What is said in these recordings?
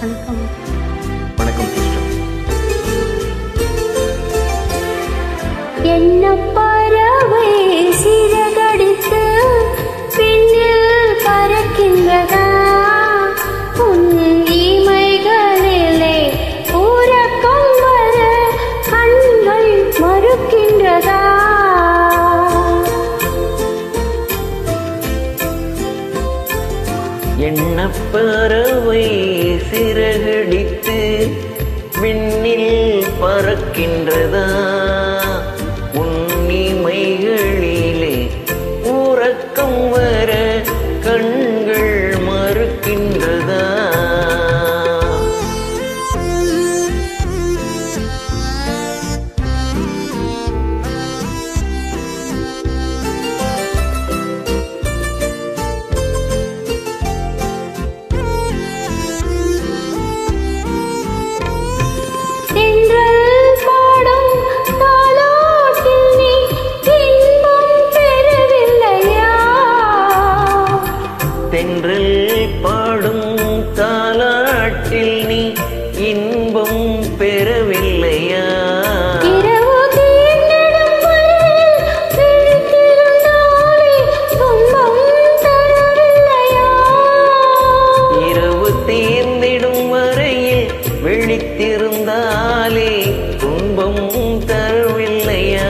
வணக்கம். வணக்கம் சிஸ்டர். என்ன பறவை சிறகடித்து பின்னில் பறக்கின்றதா? உன் இமைகளிலே உறக்கம் வர கண்கள் மறுக்கின்றதா? என்ன பறவை சிறகடித்து விண்ணில் பறக்கின்றதா? உன்னிமைகளிலே உறக்கம் வர கண்கள் மறுக்கின்றதா? தென்றல் பாடும் தாலாட்டில் நீ இன்பம் பெறவில்லையா? இரவு தீர்ந்திடும் வரையில் விழித்திருந்தாலே துன்பம் தரவில்லையா?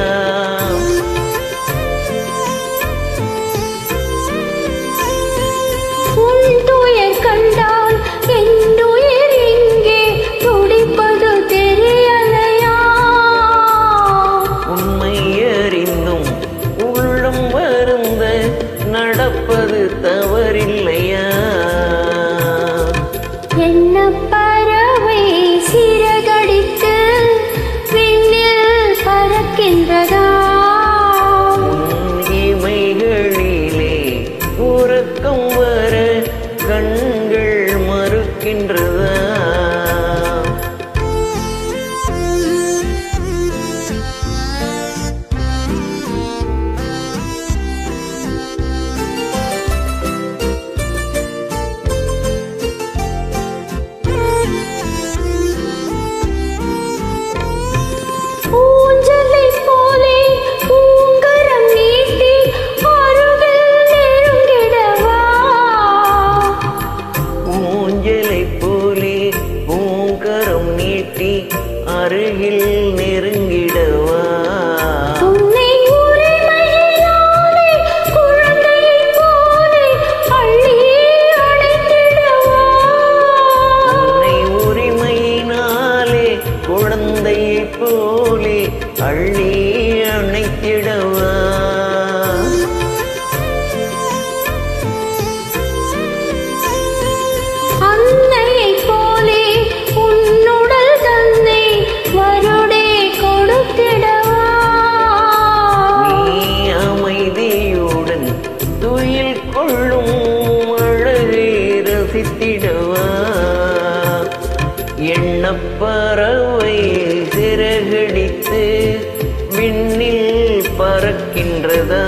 கண்டால் என்னுயிர் இங்கே துடிப்பது தெரியலையா? உண்மை அறிந்தும் உள்ளம் வருந்த நடப்பது தவறில்லையா? என்ன பறவை சிறகடித்து விண்ணில் பறக்கின்றதா? இமைகளிலே உறக்கம் வர கண்கள் மறுக்கின்றதா? ஊஞ்சலை போலே பூங்கரம் நீட்டி அருகில் நெருங்கிடவா? ஊஞ்சலை போலே பூங்கரம் நீட்டி அருகில் நெருங்கிடவா? உன்னை உரிமையினாலே குழந்தையைப் போலே அள்ளி அணைத்திடவா? உன்னை உரிமையினாலே குழந்தையைப் போலே அள்ளி அணைத்திடவா? அன்னையைப் போலே உன்னுடல் தன்னை வருடே கொடுத்திடவா? நீ அமைதியுடன் துயில் கொள்ளும் அழகை ரசித்திடவா? எண்ணப்பறவை சிறகடித்து விண்ணில் பறக்கின்றதா?